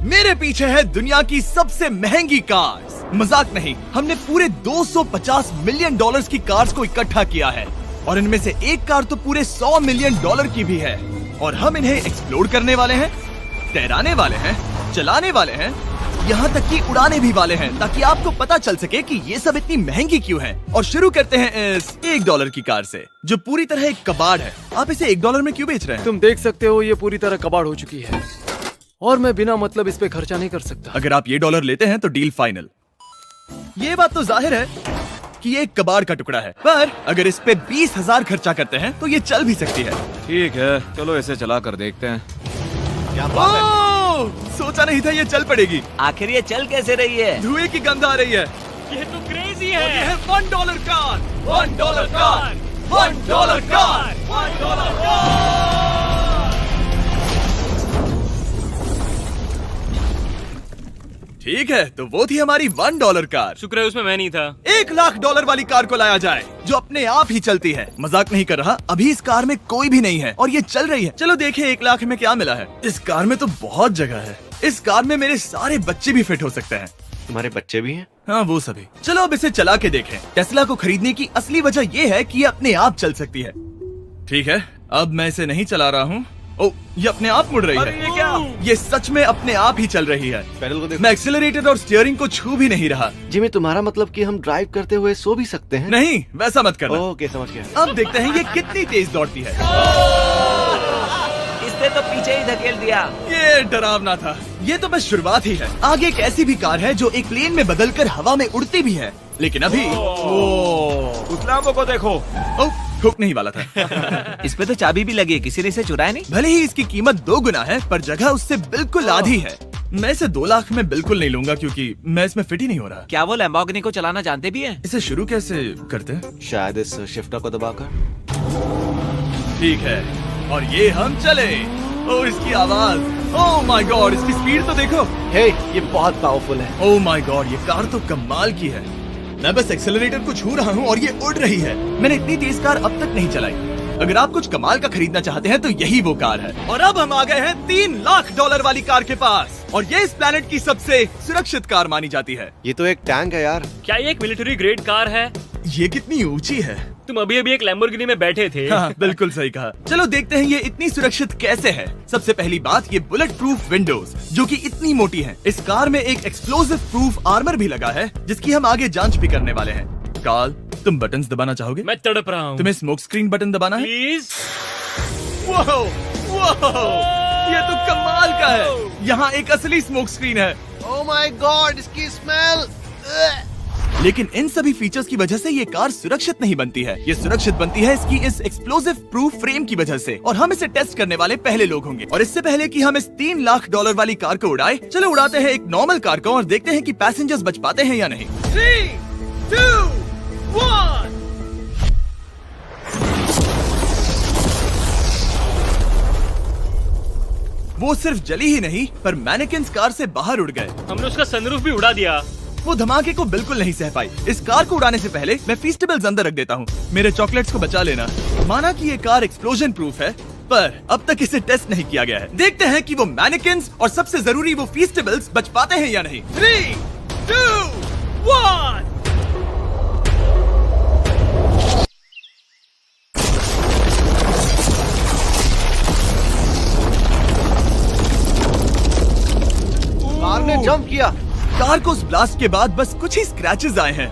मेरे पीछे है दुनिया की सबसे महंगी कार्स। मजाक नहीं, हमने पूरे 250 मिलियन डॉलर्स की कार्स को इकट्ठा किया है और इनमें से एक कार तो पूरे 100 मिलियन डॉलर की भी है। और हम इन्हें एक्सप्लोर करने वाले हैं, तैराने वाले हैं, चलाने वाले हैं, यहाँ तक कि उड़ाने भी वाले हैं, ताकि आपको पता चल सके कि ये सब इतनी महंगी क्यों है। और शुरू करते हैं इस $1 की कार से, जो पूरी तरह एक कबाड़ है। आप इसे $1 में क्यों बेच रहे हैं? तुम देख सकते हो ये पूरी तरह कबाड़ हो चुकी है और मैं बिना मतलब इस पे खर्चा नहीं कर सकता। अगर आप ये $1 लेते हैं तो डील फाइनल। ये बात तो जाहिर है कि ये एक कबाड़ का टुकड़ा है, पर अगर इस पे 20,000 खर्चा करते हैं तो ये चल भी सकती है। ठीक है, चलो इसे चला कर देखते हैं। क्या बात है? सोचा नहीं था ये चल पड़ेगी। आखिर ये चल कैसे रही है? धुएं की गंध आ रही है। ये तो क्रेजी और ये है $1 कार, $1 कार, $1 कार, $1 कार। ठीक है, तो वो थी हमारी $1 कार। शुक्र है उसमें मैं नहीं था। $1,00,000 वाली कार को लाया जाए, जो अपने आप ही चलती है। मजाक नहीं कर रहा, अभी इस कार में कोई भी नहीं है और ये चल रही है। चलो देखें 1 लाख में क्या मिला है। इस कार में तो बहुत जगह है। इस कार में मेरे सारे बच्चे भी फिट हो सकते हैं। तुम्हारे बच्चे भी हैं? हाँ, वो सभी। चलो अब इसे चला के देखें। टेस्ला को खरीदने की असली वजह ये है कि ये अपने आप चल सकती है। ठीक है, अब मैं इसे नहीं चला रहा हूँ। ओ, ये अपने आप मुड़ रही है। ये क्या? ये सच में अपने आप ही चल रही है। पैडल को देखो। मैं एक्सेलरेटर और स्टीयरिंग को छू भी नहीं रहा। जिमी, तुम्हारा मतलब कि हम ड्राइव करते हुए सो भी सकते हैं? नहीं, वैसा मत करना। ओके, समझ गया। अब देखते हैं ये कितनी तेज दौड़ती है। इसने तो पीछे ही धकेल दिया। ये डरावना था। ये तो बस शुरुआत ही है। आगे एक ऐसी भी कार है जो एक प्लेन में बदलकर हवा में उड़ती भी है, लेकिन अभी उस लैम्बो को देखो। ठोक नहीं वाला था। इस पे तो चाबी भी लगी है, किसी ने इसे चुराया नहीं। भले ही इसकी कीमत 2 गुना है, पर जगह उससे बिल्कुल आधी है। मैं इसे 2 लाख में बिल्कुल नहीं लूंगा, क्योंकि मैं इसमें फिट ही नहीं हो रहा। क्या वो लैम्बोर्गिनी को चलाना जानते भी हैं? इसे शुरू कैसे करते हैं? शायद इस शिफ्टर को दबाकर। ठीक है, और ये हम चले। ओ, इसकी आवाज, ओह माय गॉड, इसकी स्पीड तो देखो। हे, ये बहुत पावरफुल है। ओह माय गॉड, ये कार तो कमाल की है। मैं बस एक्सेलरेटर को छू रहा हूँ और ये उड़ रही है। मैंने इतनी तेज कार अब तक नहीं चलाई। अगर आप कुछ कमाल का खरीदना चाहते हैं तो यही वो कार है। और अब हम आ गए हैं $3,00,000 वाली कार के पास, और ये इस प्लेनेट की सबसे सुरक्षित कार मानी जाती है। ये तो एक टैंक है यार। क्या ये एक मिलिट्री ग्रेड कार है? ये कितनी ऊंची है। तुम अभी अभी एक लैम्बोर्गिनी में बैठे थे। हाँ, बिल्कुल सही कहा। चलो देखते हैं ये इतनी सुरक्षित कैसे है। सबसे पहली बात, ये बुलेट प्रूफ विंडोज, जो कि इतनी मोटी हैं। इस कार में एक एक्सप्लोसिव प्रूफ आर्मर भी लगा है, जिसकी हम आगे जांच भी करने वाले हैं। कार्ल, तुम बटन्स दबाना चाहोगे? मैं तड़प रहा हूँ। तुम्हें स्मोक स्क्रीन बटन दबाना है? प्लीज। वाओ, वाओ, ये तो कमाल का है। यहाँ एक असली स्मोक स्क्रीन है। ओह माय गॉड, इसकी स्मेल। लेकिन इन सभी फीचर्स की वजह से ये कार सुरक्षित नहीं बनती है। ये सुरक्षित बनती है इसकी इस एक्सप्लोसिव प्रूफ फ्रेम की वजह से, और हम इसे टेस्ट करने वाले पहले लोग होंगे। और इससे पहले कि हम इस $3,00,000 वाली कार को उड़ाए, चलो उड़ाते हैं एक नॉर्मल कार को और देखते हैं कि पैसेंजर्स बच पाते हैं या नहीं। 3, 2, 1। वो सिर्फ जली ही नहीं, पर मैनेकिन्स कार से बाहर उड़ गए। हमने उसका सनरूफ भी उड़ा दिया। वो धमाके को बिल्कुल नहीं सह पाई। इस कार को उड़ाने से पहले मैं फीस्टेबल्स अंदर रख देता हूँ। मेरे चॉकलेट्स को बचा लेना। माना कि ये कार एक्सप्लोजन प्रूफ है, पर अब तक इसे टेस्ट नहीं किया गया है। देखते हैं कि वो मैनेकिन्स और सबसे जरूरी वो फीस्टेबल्स बच पाते हैं या नहीं। 3, 2, 1। कार ने जंप किया। कार को उस ब्लास्ट के बाद बस कुछ ही स्क्रैचेस आए हैं।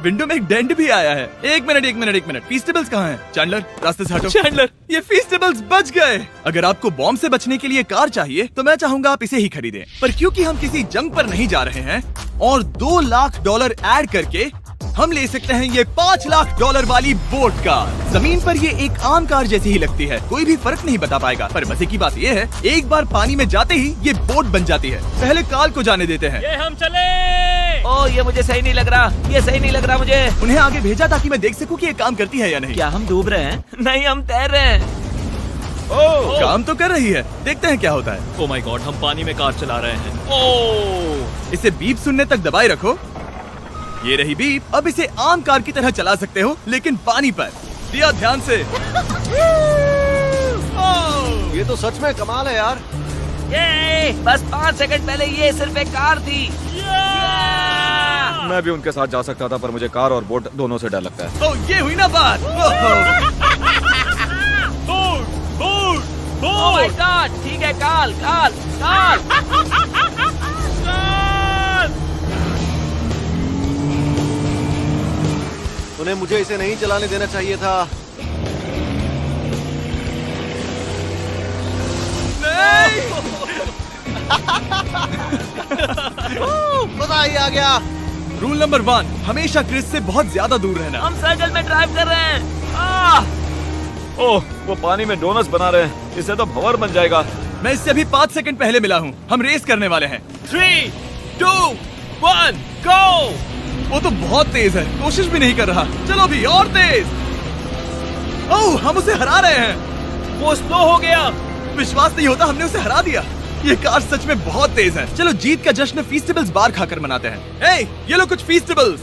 विंडो में एक डेंट भी आया है। एक मिनट। फीस्टेबल्स कहाँ हैं? चैंडलर, रास्ते से हटो। चैंडलर, ये फीस्टेबल्स बच गए। अगर आपको बॉम्ब से बचने के लिए कार चाहिए तो मैं चाहूंगा आप इसे ही खरीदें। पर क्योंकि हम किसी जंग पर नहीं जा रहे हैं और $2,00,000 ऐड करके हम ले सकते हैं ये $5,00,000 वाली बोट कार। जमीन पर ये एक आम कार जैसी ही लगती है, कोई भी फर्क नहीं बता पाएगा। पर मजे की बात ये है, एक बार पानी में जाते ही ये बोट बन जाती है। पहले कार्ल को जाने देते हैं। ये हम चले। ओह, ये मुझे सही नहीं लग रहा। ये सही नहीं लग रहा मुझे। उन्हें आगे भेजा ताकि मैं देख सकूं कि ये काम करती है या नहीं। क्या हम डूब रहे हैं? नहीं, हम तैर रहे हैं। काम तो कर रही है, देखते हैं क्या होता है। ओह माय गॉड, हम पानी में कार चला रहे हैं। ओह, इसे बीप सुनने तक दबाए रखो। ये रही बीप। अब इसे आम कार की तरह चला सकते हो, लेकिन पानी पर। दिया ध्यान से। ये तो सच में कमाल है यार। ये बस 5 सेकंड पहले ये सिर्फ एक कार थी। मैं भी उनके साथ जा सकता था, पर मुझे कार और बोट दोनों से डर लगता है। तो ये हुई ना बात। ओह माय गॉड, ठीक है, काल काल काल। उन्हें मुझे इसे नहीं चलाने देना चाहिए था। मजा ही आ गया। रूल नंबर 1, हमेशा क्रिस से बहुत ज्यादा दूर रहना। हम सर्कल में ड्राइव कर रहे हैं। ओह, वो पानी में डोनट्स बना रहे हैं। इससे तो भंवर बन जाएगा। मैं इससे अभी 5 सेकंड पहले मिला हूँ। हम रेस करने वाले हैं। 3, 2, 1, गो। वो तो बहुत तेज है, कोशिश भी नहीं कर रहा। चलो भी और तेज। ओह, हम उसे हरा रहे हैं। वो स्लो हो गया। विश्वास नहीं होता, हमने उसे हरा दिया। ये कार सच में बहुत तेज है। चलो जीत का जश्न फीस्टेबल्स बार खाकर मनाते हैं। ये लो कुछ फीस्टेबल्स।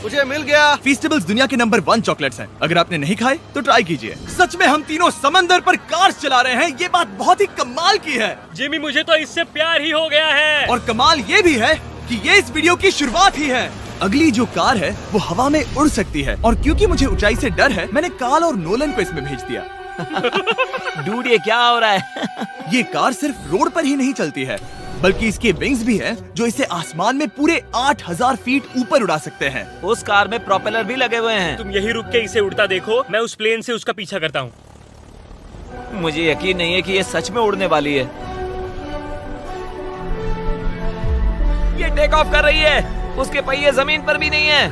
मुझे मिल गया। फीस्टेबल्स दुनिया के नंबर 1 चॉकलेट्स हैं। अगर आपने नहीं खाए तो ट्राई कीजिए। सच में हम तीनों समंदर पर कार्स चला रहे हैं। ये बात बहुत ही कमाल की है। जिमी, मुझे तो इससे प्यार ही हो गया है। और कमाल ये भी है कि ये इस वीडियो की शुरुआत ही है। अगली जो कार है वो हवा में उड़ सकती है, और क्योंकि मुझे ऊंचाई से डर है, मैंने काल और नोलन को इसमें भेज दिया। डूड, ये क्या हो रहा है? ये कार सिर्फ रोड पर ही नहीं चलती है, बल्कि इसके विंग्स भी हैं, जो इसे आसमान में पूरे 8000 फीट ऊपर उड़ा सकते हैं। उस कार में प्रोपेलर भी लगे हुए हैं। तुम यही रुक के इसे उड़ता देखो, मैं उस प्लेन से उसका पीछा करता हूँ। मुझे यकीन नहीं है कि ये सच में उड़ने वाली है। ये टेक ऑफ कर रही है। उसके पहिए जमीन पर भी नहीं है।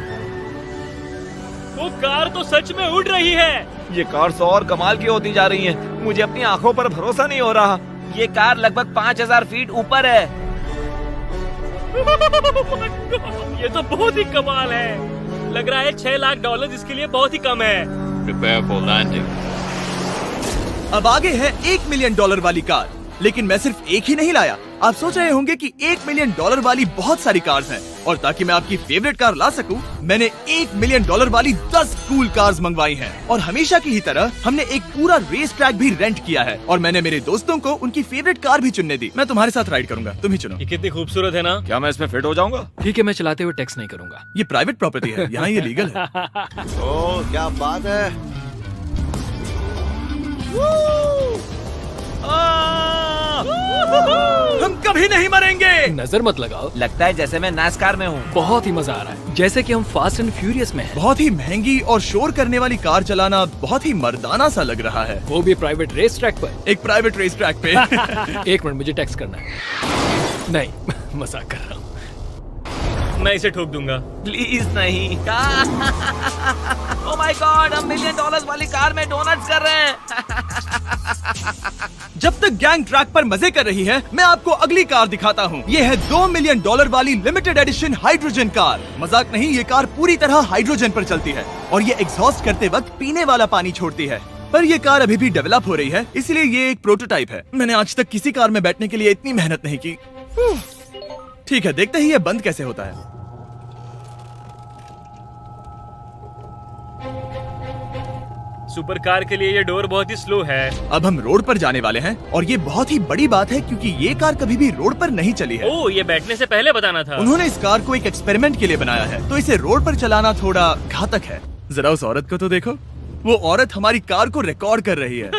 वो कार तो सच में उड़ रही है। ये कार तो और कमाल की होती जा रही है। मुझे अपनी आंखों पर भरोसा नहीं हो रहा। ये कार लगभग 5000 फीट ऊपर है। ये तो बहुत ही कमाल है। लग रहा है $6 लाख इसके लिए बहुत ही कम है। Prepare for landing. अब आगे है $1 मिलियन वाली कार, लेकिन मैं सिर्फ एक ही नहीं लाया। आप सोच रहे होंगे कि $1 मिलियन वाली बहुत सारी कार्स हैं, और ताकि मैं आपकी फेवरेट कार ला सकूं, मैंने $1 मिलियन वाली 10 कूल कार्स मंगवाई हैं। और हमेशा की ही तरह हमने एक पूरा रेस ट्रैक भी रेंट किया है, और मैंने मेरे दोस्तों को उनकी फेवरेट कार भी चुनने दी। मैं तुम्हारे साथ राइड करूंगा, तुम ही चुनो। ये कितनी खूबसूरत है ना। क्या मैं इसमें फिट हो जाऊंगा? ठीक है, मैं चलाते हुए टेक्स्ट नहीं करूंगा। ये प्राइवेट प्रॉपर्टी है, यहाँ ये लीगल है। ओह, क्या बात है। हम कभी नहीं मरेंगे। नजर मत लगाओ। लगता है जैसे मैं नास्कार में हूँ। बहुत ही मजा आ रहा है, जैसे कि हम फास्ट एंड फ्यूरियस में हैं। बहुत ही महंगी और शोर करने वाली कार चलाना बहुत ही मर्दाना सा लग रहा है। वो भी प्राइवेट रेस ट्रैक पर। एक प्राइवेट रेस ट्रैक पे। 1 मिनट, मुझे टेक्स्ट करना है। नहीं, मजाक कर रहा हूँ। मैं इसे ठोक दूंगा। प्लीज नहीं। ओह माय गॉड, हम $1 मिलियन वाली कार में डोनट्स कर रहे हैं। जब तक गैंग ट्रैक पर मजे कर रही है, मैं आपको अगली कार दिखाता हूँ। ये है $2 मिलियन वाली लिमिटेड एडिशन हाइड्रोजन कार। मजाक नहीं, ये कार पूरी तरह हाइड्रोजन पर चलती है, और ये एग्जॉस्ट करते वक्त पीने वाला पानी छोड़ती है। पर ये कार अभी भी डेवलप हो रही है, इसलिए ये एक प्रोटोटाइप है। मैंने आज तक किसी कार में बैठने के लिए इतनी मेहनत नहीं की। ठीक है, देखते ही ये बंद कैसे होता है। सुपर कार के लिए ये डोर बहुत ही स्लो है। अब हम रोड पर जाने वाले हैं, और ये बहुत ही बड़ी बात है, क्योंकि ये कार कभी भी रोड पर नहीं चली है। ओह, ये बैठने से पहले बताना था। उन्होंने इस कार को एक एक्सपेरिमेंट के लिए बनाया है, तो इसे रोड पर चलाना थोड़ा घातक है। जरा उस औरत को तो देखो, वो औरत हमारी कार को रिकॉर्ड कर रही है।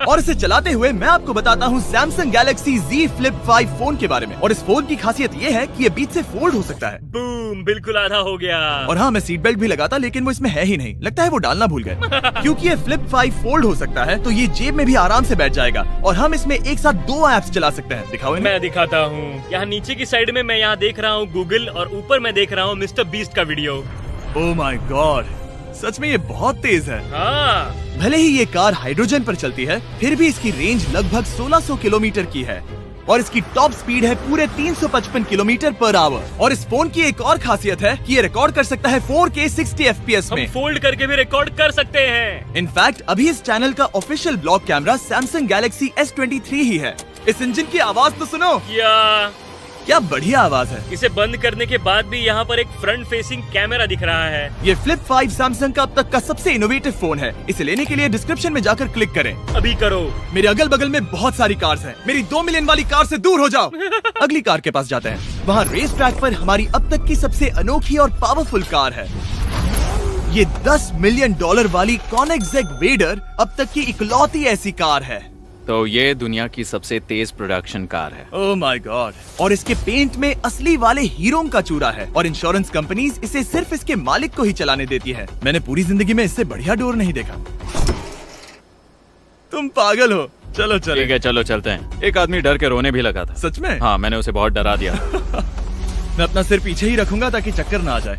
और इसे चलाते हुए मैं आपको बताता हूँ Samsung Galaxy Z Flip 5 phone के बारे में। और इस फोन की खासियत ये है कि ये बीच से फोल्ड हो सकता है। बूम, बिल्कुल आधा हो गया। और हाँ, मैं सीट बेल्ट भी लगाता, लेकिन वो इसमें है ही नहीं। लगता है वो डालना भूल गए। क्योंकि ये Flip 5 फोल्ड हो सकता है, तो ये जेब में भी आराम से बैठ जाएगा, और हम इसमें एक साथ 2 ऐप्स चला सकते हैं। दिखाओ इन्हें। मैं दिखाता हूँ। यहाँ नीचे की साइड में मैं यहाँ देख रहा हूँ गूगल, और ऊपर मैं देख रहा हूँ मिस्टर बीस्ट का वीडियो। ओह माय गॉड, सच में ये बहुत तेज है। हाँ, भले ही ये कार हाइड्रोजन पर चलती है, फिर भी इसकी रेंज लगभग 1600 किलोमीटर की है, और इसकी टॉप स्पीड है पूरे 355 किलोमीटर पर आवर। और इस फोन की एक और खासियत है कि ये रिकॉर्ड कर सकता है 4K 60 FPS हम में। फोल्ड करके भी रिकॉर्ड कर सकते हैं। इनफैक्ट अभी इस चैनल का official blog camera Samsung Galaxy S23 ही है। इस इंजन की आवाज तो सुनो। क्या बढ़िया आवाज है। इसे बंद करने के बाद भी यहाँ पर एक फ्रंट फेसिंग कैमरा दिख रहा है। ये फ्लिप 5 सैमसंग का अब तक का सबसे इनोवेटिव फोन है। इसे लेने के लिए डिस्क्रिप्शन में जाकर क्लिक करें। अभी करो। मेरे अगल बगल में बहुत सारी कार्स हैं। मेरी 2 मिलियन वाली कार से दूर हो जाओ। अगली कार के पास जाते हैं। वहाँ रेस ट्रैक पर हमारी अब तक की सबसे अनोखी और पावरफुल कार है। ये $10 मिलियन वाली कॉनिग्सेग वेडर अब तक की इकलौती ऐसी कार है। तो ये दुनिया की सबसे तेज प्रोडक्शन कार है। Oh my God. और इसके पेंट में असली वाले हीरो का चूरा है और इंश्योरेंस कंपनीज इसे सिर्फ इसके मालिक को ही चलाने देती है। मैंने पूरी जिंदगी में इससे बढ़िया डोर नहीं देखा। तुम पागल हो। चलो चलो। ठीक है चलो चलते हैं। एक आदमी डर के रोने भी लगा था। सच में? हाँ, मैंने उसे बहुत डरा दिया। मैं अपना सिर पीछे ही रखूंगा ताकि चक्कर ना आ जाए।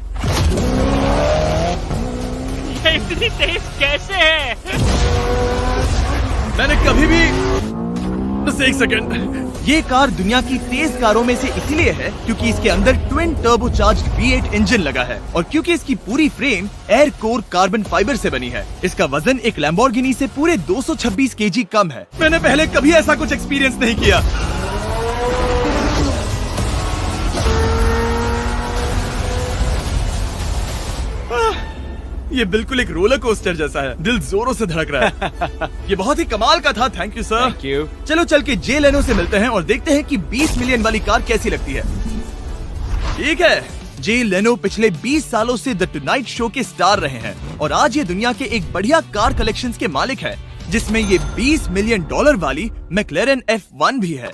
ये इतनी तेज कैसे है? मैंने कभी भी बस एक सेकंड। ये कार दुनिया की तेज कारों में से इसीलिए है क्योंकि इसके अंदर ट्विन टर्बोचार्ज्ड V8 इंजन लगा है और क्योंकि इसकी पूरी frame air core carbon fibre से बनी है। इसका वजन एक लैम्बोर्गिनी से पूरे 226 kg कम है। मैंने पहले कभी ऐसा कुछ एक्सपीरियंस नहीं किया। ये बिल्कुल एक रोलर कोस्टर जैसा है। दिल जोरों से धड़क रहा है। ये बहुत ही कमाल का था। Thank you sir. Thank you. चलो चल के जे लेनो से मिलते हैं और देखते हैं कि 20 मिलियन वाली कार कैसी लगती है। ठीक है। जे लेनो पिछले 20 सालों से द टुनाइट शो के स्टार रहे हैं और आज ये दुनिया के एक बढ़िया कार कलेक्शंस के मालिक है जिसमें ये $20 मिलियन वाली मैक्लेरन F1 भी है।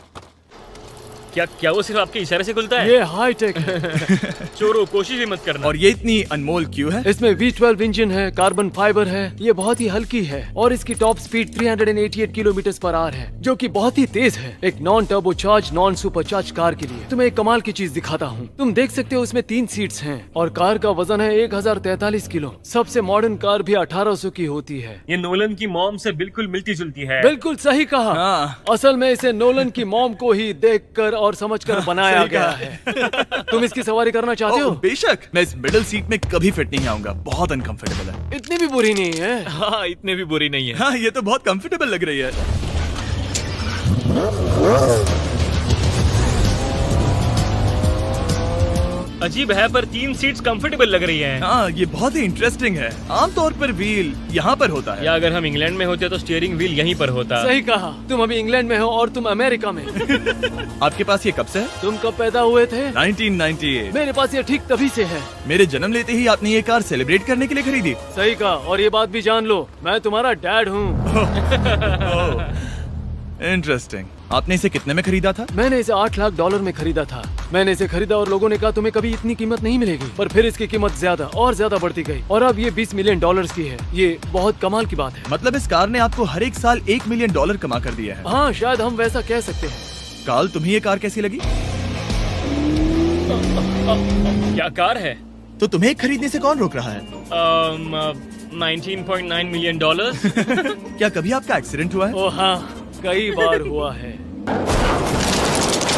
क्या वो सिर्फ आपके इशारे से खुलता है? ये हाई टेक है। चोरों, कोशिश भी मत करना। और ये इतनी अनमोल क्यों है? इसमें V12 इंजन है, कार्बन फाइबर है, ये बहुत ही हल्की है और इसकी टॉप स्पीड 388 km/h है जो कि बहुत ही तेज है एक non turbocharge non supercharge car के लिए। तुम्हें एक कमाल की चीज दिखाता हूँ। तुम देख सकते हो उसमें 3 सीट्स हैं और कार का वजन है 1043 किलो। सबसे मॉडर्न कार भी 1800 की होती है। ये नोलन की मॉम से बिल्कुल मिलती जुलती है। बिल्कुल सही कहा। हाँ। असल में इसे नोलन की मॉम को ही देखकर और समझकर बनाया सही गया कहा। है। तुम इसकी सवारी करना चाहते हो? बेशक। मैं इस मिडिल सीट में कभी फिट नहीं आऊंगा। बहुत अनकंफर्टेबल है। इतनी भी बुरी नहीं है। हाँ, इतने भी बुरी नहीं है। हाँ, ये तो बहुत कंफर्टेबल लग रही है। अजीब है पर 3 सीट्स कंफर्टेबल लग रही हैं। हाँ, ये बहुत ही इंटरेस्टिंग है। आमतौर पर व्हील यहाँ पर होता है। या अगर हम इंग्लैंड में होते तो स्टीयरिंग व्हील यहीं पर होता। सही कहा। तुम अभी इंग्लैंड में हो और तुम अमेरिका में। आपके पास ये कब से है? तुम कब पैदा हुए थे? 1998। मेरे पास ये ठीक तभी से है। मेरे जन्म लेते ही आपने ये कार सेलिब्रेट करने के लिए खरीदी। सही कहा। और ये बात भी जान लो, मैं तुम्हारा डैड हूँ। इंटरेस्टिंग। आपने इसे कितने में खरीदा था? मैंने इसे $8 लाख में खरीदा था। मैंने इसे खरीदा और लोगों ने कहा तुम्हें कभी इतनी कीमत नहीं मिलेगी, पर फिर इसकी कीमत ज्यादा और ज्यादा बढ़ती गई और अब ये $20 मिलियन की है। ये बहुत कमाल की बात है। मतलब इस कार ने आपको हर एक साल $1 मिलियन कमा कर दिया है। हाँ, शायद हम वैसा कह सकते हैं। काल, तुम्हें ये कार कैसी लगी? क्या कार है? तो तुम्हें खरीदने से कौन रोक रहा है? 19.9 मिलियन डॉलर। क्या कभी आपका एक्सीडेंट हुआ है? ओ हाँ, कई बार हुआ है।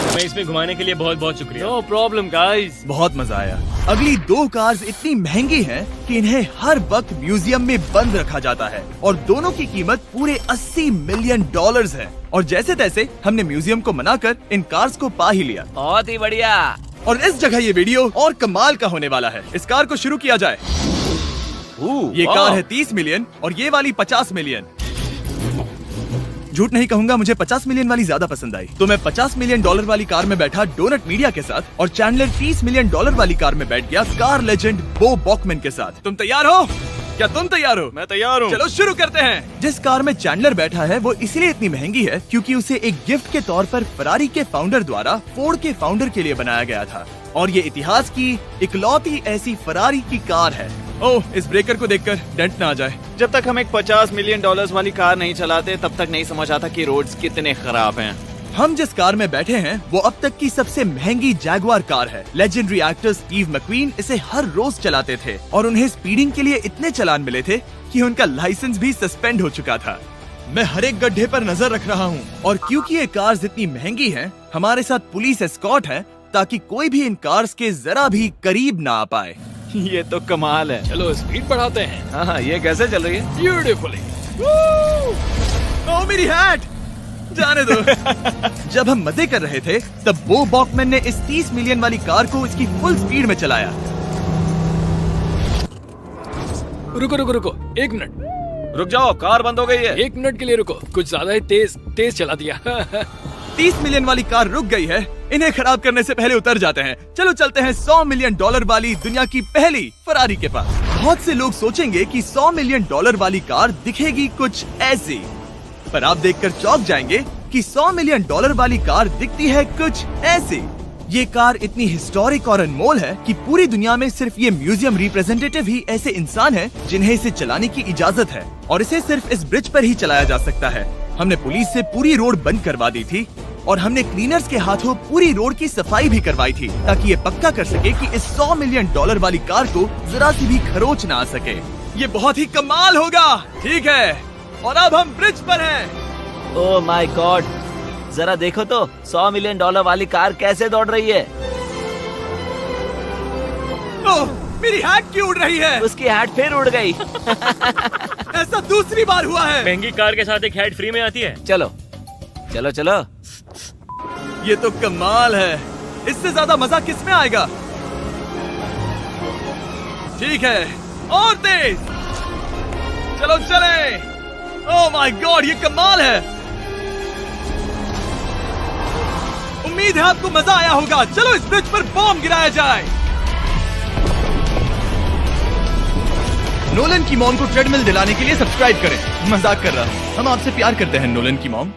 मैं इसमें घुमाने के लिए बहुत बहुत शुक्रिया। No problem guys. बहुत मजा आया। अगली 2 कार्स इतनी महंगी हैं कि इन्हें हर वक्त म्यूजियम में बंद रखा जाता है और दोनों की कीमत पूरे $80 मिलियन है। और जैसे तैसे हमने म्यूजियम को मनाकर इन कार्स को पा ही लिया। बहुत ही बढ़िया। और इस जगह ये वीडियो और कमाल का होने वाला है। इस कार को शुरू किया जाए। ये कार है 30 मिलियन और ये वाली 50 मिलियन। झूठ नहीं कहूंगा, मुझे 50 मिलियन वाली ज्यादा पसंद आई। तो मैं $50 मिलियन वाली कार में बैठा डोनट मीडिया के साथ और चैंडलर $30 मिलियन वाली कार में बैठ गया कार लेजेंड बो बॉकमैन के साथ। तुम तैयार हो? क्या तुम तैयार हो? मैं तैयार हूँ। चलो शुरू करते हैं। जिस कार में चैंडलर बैठा है वो इसलिए इतनी महंगी है क्योंकि उसे एक गिफ्ट के तौर पर फरारी के फाउंडर द्वारा फोर्ड के फाउंडर के लिए बनाया गया था और ये इतिहास की इकलौती ऐसी फरारी की कार है। ओह, इस ब्रेकर को देखकर डेंट ना आ जाए। जब तक हम एक $50 मिलियन वाली कार नहीं चलाते तब तक नहीं समझ आता कि रोड्स कितने खराब हैं। हम जिस कार में बैठे हैं वो अब तक की सबसे महंगी जैगुआर कार है। लेजेंडरी एक्टर स्टीव मैक्वीन इसे हर रोज चलाते थे और उन्हें स्पीडिंग के लिए इतने चालान मिले थे कि उनका लाइसेंस भी सस्पेंड हो चुका था। मैं हर एक गड्ढे पर नजर रख रहा हूँ और क्योंकि ये कार्स इतनी महंगी हैं, हमारे साथ पुलिस एस्कॉर्ट है ताकि कोई भी इन कार्स के जरा भी करीब ना आ पाए। ये तो कमाल है। चलो स्पीड बढ़ाते हैं। हाँ, ये कैसे चल रही है? ब्यूटीफुली। ओह, मेरी हैट! जाने दो। जब हम मजे कर रहे थे तब बो बॉकमैन ने इस 30 मिलियन वाली कार को इसकी फुल स्पीड में चलाया। रुको रुको रुको, 1 मिनट। रुक जाओ, कार बंद हो गई है। 1 मिनट के लिए रुको, कुछ ज्यादा ही तेज चला दिया। 30 मिलियन वाली कार रुक गई है। इन्हें खराब करने से पहले उतर जाते हैं। चलो चलते हैं $100 मिलियन वाली दुनिया की पहली फरारी के पास। बहुत से लोग सोचेंगे कि $100 मिलियन वाली कार दिखेगी कुछ ऐसी, पर आप देखकर चौंक जाएंगे कि $100 मिलियन वाली कार दिखती है कुछ ऐसी। ये कार इतनी हिस्टोरिक और अनमोल है कि पूरी दुनिया में सिर्फ ये म्यूजियम रिप्रेजेंटेटिव ही ऐसे इंसान हैं जिन्हें इसे चलाने की इजाजत है, और इसे सिर्फ इस ब्रिज पर ही चलाया जा सकता है। हमने पुलिस से पूरी रोड बंद करवा दी थी और हमने क्लीनर्स के हाथों पूरी रोड की सफाई भी करवाई थी, ताकि ये पक्का कर सके कि इस $100 मिलियन वाली कार को जरा सी भी खरोच ना आ सके। ये बहुत ही कमाल होगा, ठीक है? और अब हम ब्रिज पर हैं। ओह माय गॉड, जरा देखो तो $100 मिलियन वाली कार कैसे दौड़ रही है। ओह, मेरी हैट क्यों उड़ रही है? उसकी हैट फिर उड़ गई। ऐसा दूसरी बार हुआ है। महंगी कार के साथ एक हेड फ्री में आती है। चलो चलो चलो। ये तो कमाल है। इससे ज्यादा मजा किस में आएगा? ठीक है, और तेज। चलो चले। ओह माय गॉड, ये कमाल है। उम्मीद है आपको मजा आया होगा। चलो इस ब्रिज पर बॉम्ब गिराया जाए। नोलन की मॉम को ट्रेडमिल दिलाने के लिए सब्सक्राइब करें। मजाक कर रहा हूँ, हम आपसे प्यार करते हैं नोलन की मॉम।